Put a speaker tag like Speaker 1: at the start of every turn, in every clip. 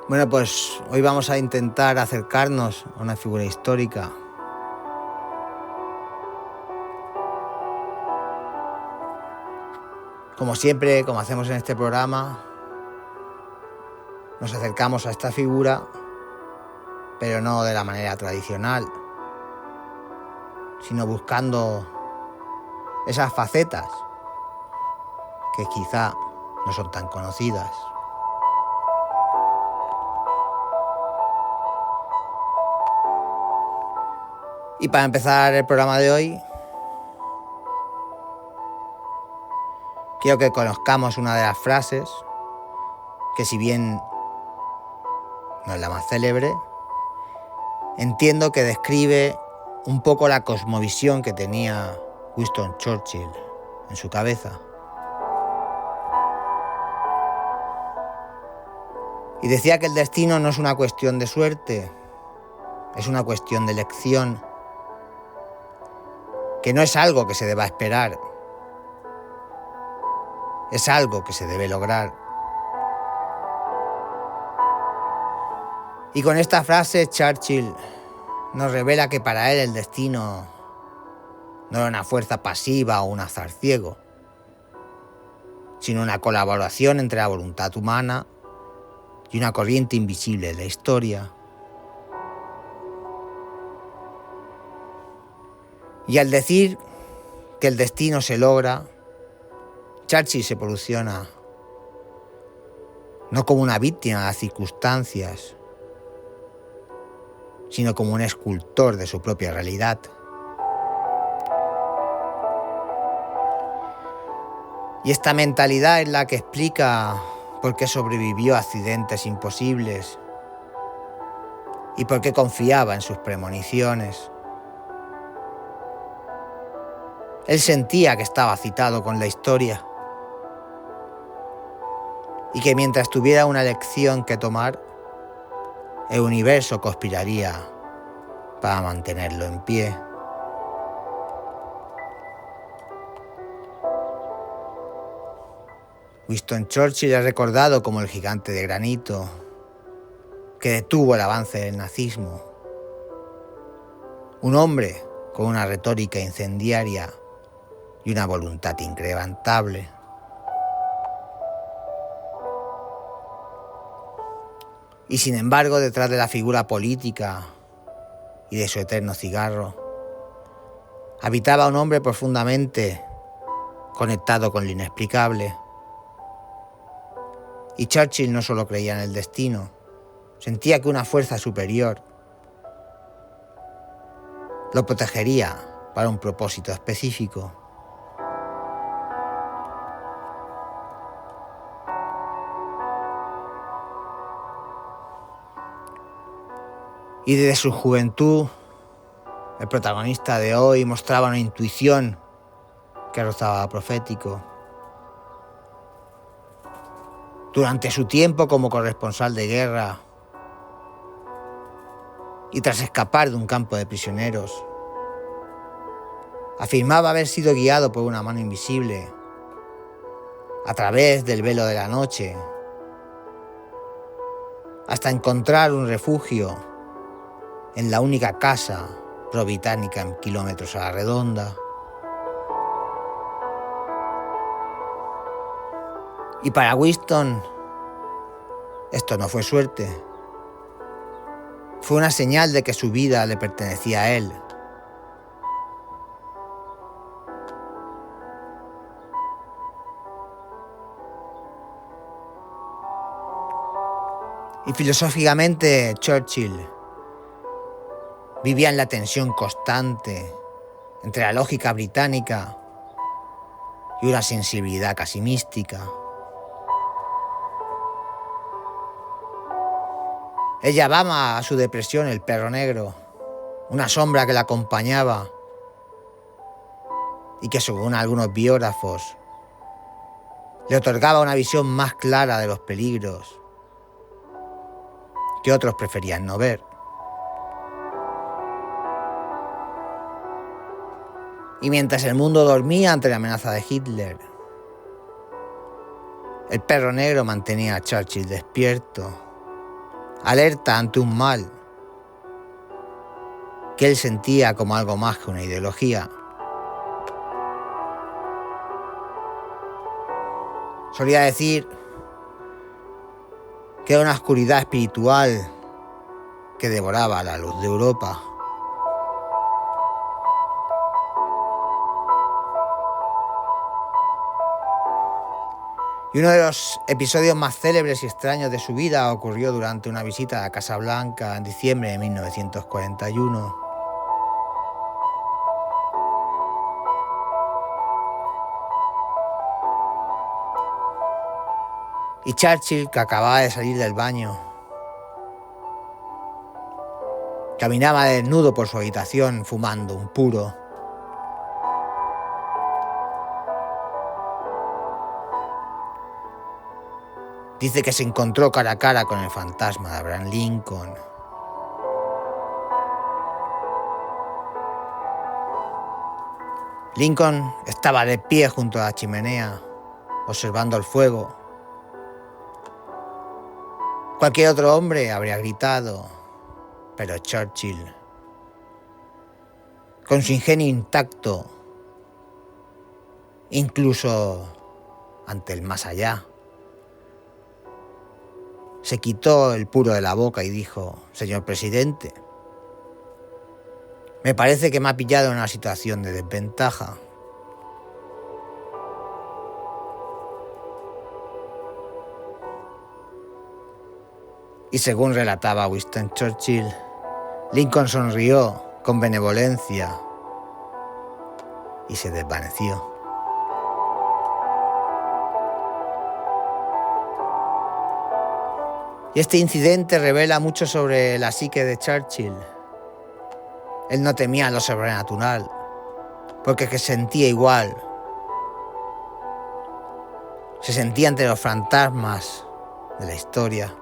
Speaker 1: Bueno, pues hoy vamos a intentar acercarnos a una figura histórica. Como siempre, como hacemos en este programa, nos acercamos a esta figura, pero no de la manera tradicional, sino buscando esas facetas que quizá no son tan conocidas. Y para empezar el programa de hoy, quiero que conozcamos una de las frases que, si bien no es la más célebre, entiendo que describe un poco la cosmovisión que tenía Winston Churchill en su cabeza. Y decía que el destino no es una cuestión de suerte, es una cuestión de elección, que no es algo que se deba esperar, es algo que se debe lograr. Y con esta frase Churchill nos revela que para él el destino no era una fuerza pasiva o un azar ciego, sino una colaboración entre la voluntad humana y una corriente invisible de la historia. Y al decir que el destino se logra, Churchill se posiciona no como una víctima de las circunstancias, sino como un escultor de su propia realidad. Y esta mentalidad es la que explica por qué sobrevivió a accidentes imposibles y por qué confiaba en sus premoniciones. Él sentía que estaba citado con la historia y que mientras tuviera una elección que tomar, el universo conspiraría para mantenerlo en pie. Winston Churchill es recordado como el gigante de granito que detuvo el avance del nazismo. Un hombre con una retórica incendiaria y una voluntad inquebrantable. Y sin embargo, detrás de la figura política y de su eterno cigarro, habitaba un hombre profundamente conectado con lo inexplicable. Y Churchill no solo creía en el destino, sentía que una fuerza superior lo protegería para un propósito específico. Y desde su juventud, el protagonista de hoy mostraba una intuición que rozaba profético. Durante su tiempo como corresponsal de guerra y tras escapar de un campo de prisioneros, afirmaba haber sido guiado por una mano invisible a través del velo de la noche hasta encontrar un refugio en la única casa pro-británica en kilómetros a la redonda. Y para Winston, esto no fue suerte. Fue una señal de que su vida le pertenecía a él. Y filosóficamente, Churchill vivía en la tensión constante entre la lógica británica y una sensibilidad casi mística. Él llamaba a su depresión el perro negro, una sombra que la acompañaba y que, según algunos biógrafos, le otorgaba una visión más clara de los peligros que otros preferían no ver. Y mientras el mundo dormía ante la amenaza de Hitler, el perro negro mantenía a Churchill despierto alerta ante un mal que él sentía como algo más que una ideología. Solía decir que era una oscuridad espiritual que devoraba la luz de Europa. Y uno de los episodios más célebres y extraños de su vida ocurrió durante una visita a la Casa Blanca en diciembre de 1941. Y Churchill, que acababa de salir del baño, caminaba desnudo por su habitación fumando un puro. Dice que se encontró cara a cara con el fantasma de Abraham Lincoln. Lincoln estaba de pie junto a la chimenea, observando el fuego. Cualquier otro hombre habría gritado, pero Churchill, con su ingenio intacto, incluso ante el más allá, se quitó el puro de la boca y dijo: «Señor presidente, me parece que me ha pillado en una situación de desventaja. Y según relataba Winston Churchill, Lincoln sonrió con benevolencia y se desvaneció. Y este incidente revela mucho sobre la psique de Churchill. Él no temía lo sobrenatural, porque se sentía igual. Se sentía entre los fantasmas de la historia.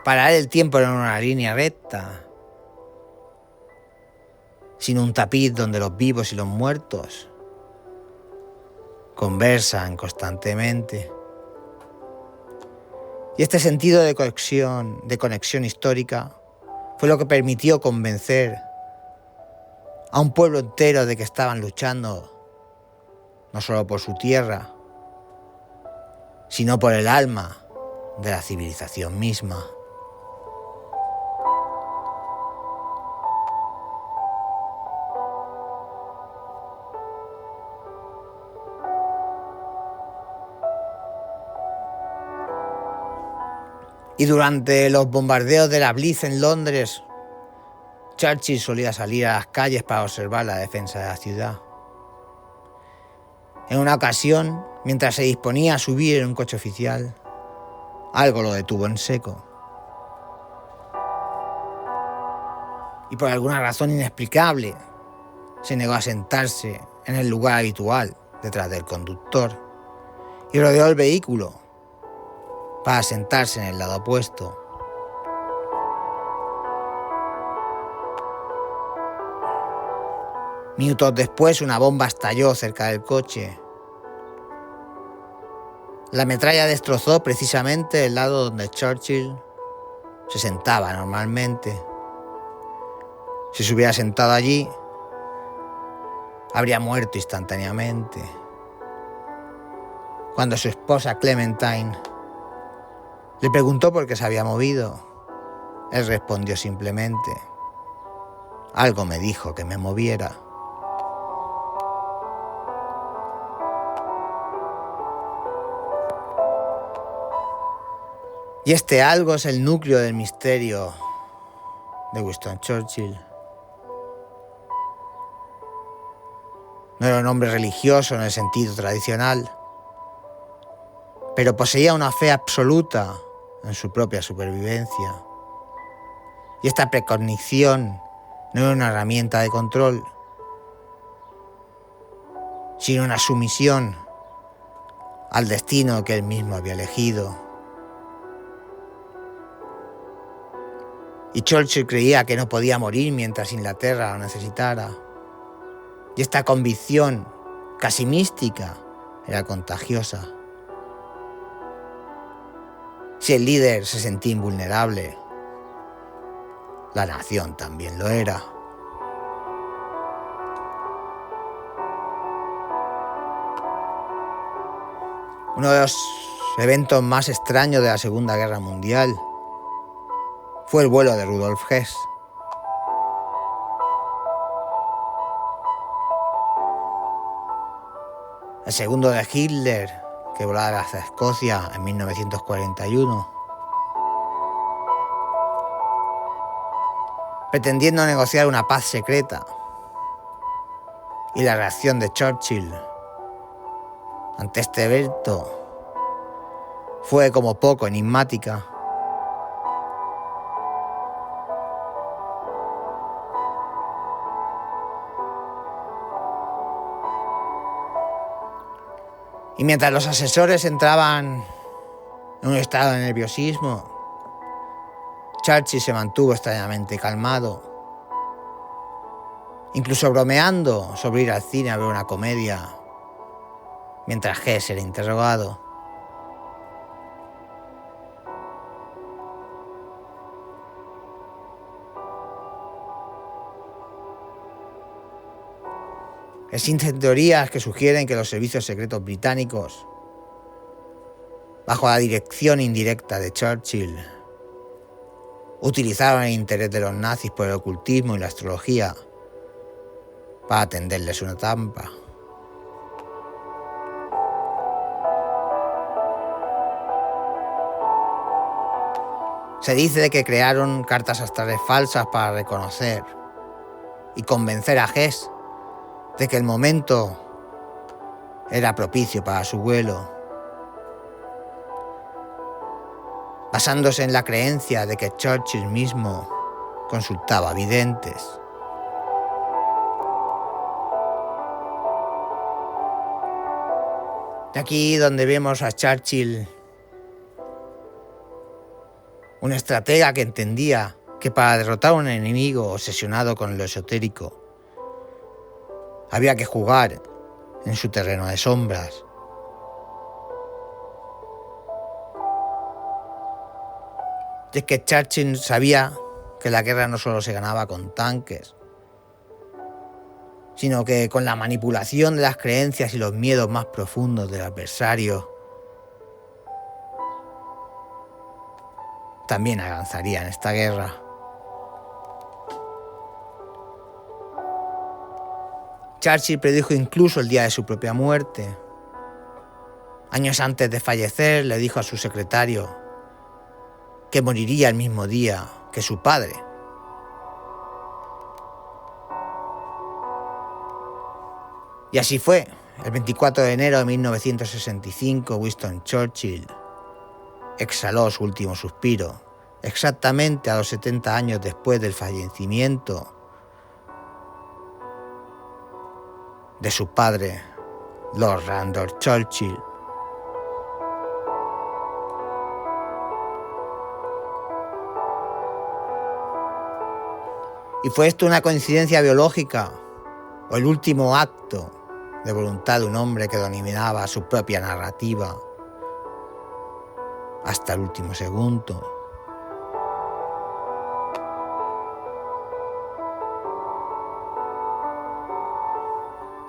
Speaker 1: Para él el tiempo era una línea recta, sin un tapiz donde los vivos y los muertos conversan constantemente. Y este sentido de conexión histórica fue lo que permitió convencer a un pueblo entero de que estaban luchando no solo por su tierra, sino por el alma de la civilización misma. Y durante los bombardeos de la Blitz en Londres, Churchill solía salir a las calles para observar la defensa de la ciudad. En una ocasión, mientras se disponía a subir en un coche oficial, algo lo detuvo en seco. Y por alguna razón inexplicable, se negó a sentarse en el lugar habitual detrás del conductor y rodeó el vehículo para sentarse en el lado opuesto. Minutos después, una bomba estalló cerca del coche. La metralla destrozó precisamente el lado donde Churchill se sentaba normalmente. Si se hubiera sentado allí, habría muerto instantáneamente. Cuando su esposa Clementine le preguntó por qué se había movido, él respondió simplemente: «Algo me dijo que me moviera». Y este algo es el núcleo del misterio de Winston Churchill. No era un hombre religioso en el sentido tradicional, pero poseía una fe absoluta en su propia supervivencia. Y esta precognición no era una herramienta de control, sino una sumisión al destino que él mismo había elegido. Y Churchill creía que no podía morir mientras Inglaterra lo necesitara. Y esta convicción, casi mística, era contagiosa. Si el líder se sentía invulnerable, la nación también lo era. Uno de los eventos más extraños de la Segunda Guerra Mundial fue el vuelo de Rudolf Hess. El segundo de Hitler, que volaba hacia Escocia en 1941, pretendiendo negociar una paz secreta. Y la reacción de Churchill ante este evento fue como poco enigmática. Y mientras los asesores entraban en un estado de nerviosismo, Churchill se mantuvo extrañamente calmado, incluso bromeando sobre ir al cine a ver una comedia, mientras Hess era interrogado. Existen teorías que sugieren que los servicios secretos británicos, bajo la dirección indirecta de Churchill, utilizaron el interés de los nazis por el ocultismo y la astrología para tenderles una trampa. Se dice que crearon cartas astrales falsas para reconocer y convencer a Hess de que el momento era propicio para su vuelo, basándose en la creencia de que Churchill mismo consultaba videntes. De aquí donde vemos a Churchill, un estratega que entendía que para derrotar a un enemigo obsesionado con lo esotérico, había que jugar en su terreno de sombras. Y es que Churchill sabía que la guerra no solo se ganaba con tanques, sino que con la manipulación de las creencias y los miedos más profundos del adversario, también avanzaría en esta guerra. Churchill predijo incluso el día de su propia muerte. Años antes de fallecer, le dijo a su secretario que moriría el mismo día que su padre. Y así fue. El 24 de enero de 1965, Winston Churchill exhaló su último suspiro, exactamente a los 70 años después del fallecimiento de su padre, Lord Randolph Churchill. ¿Y fue esto una coincidencia biológica o el último acto de voluntad de un hombre que dominaba su propia narrativa hasta el último segundo?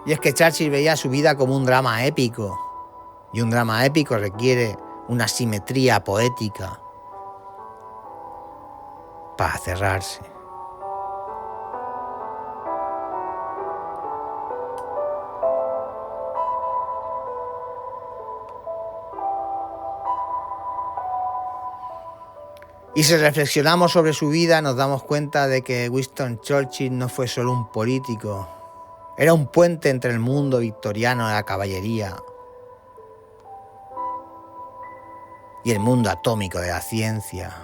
Speaker 1: Y es que Churchill veía su vida como un drama épico, y un drama épico requiere una simetría poética para cerrarse. Y si reflexionamos sobre su vida, nos damos cuenta de que Winston Churchill no fue solo un político, era un puente entre el mundo victoriano de la caballería y el mundo atómico de la ciencia,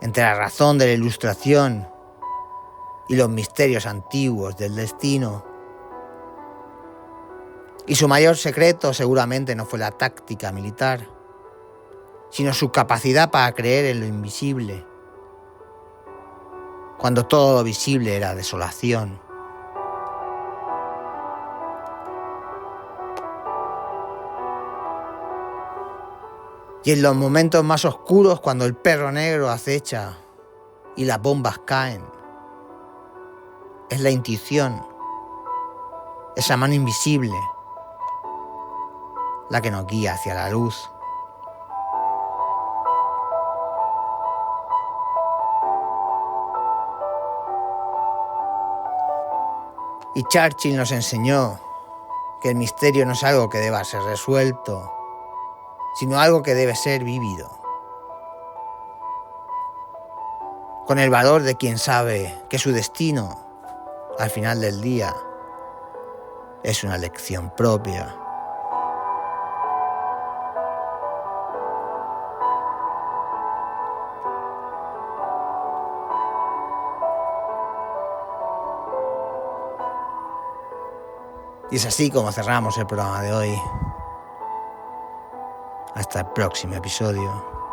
Speaker 1: entre la razón de la ilustración y los misterios antiguos del destino. Y su mayor secreto seguramente no fue la táctica militar, sino su capacidad para creer en lo invisible, cuando todo lo visible era desolación. Y en los momentos más oscuros, cuando el perro negro acecha y las bombas caen, es la intuición, esa mano invisible, la que nos guía hacia la luz. Y Churchill nos enseñó que el misterio no es algo que deba ser resuelto, sino algo que debe ser vivido. Con el valor de quien sabe que su destino, al final del día, es una elección propia. Y es así como cerramos el programa de hoy. Hasta el próximo episodio.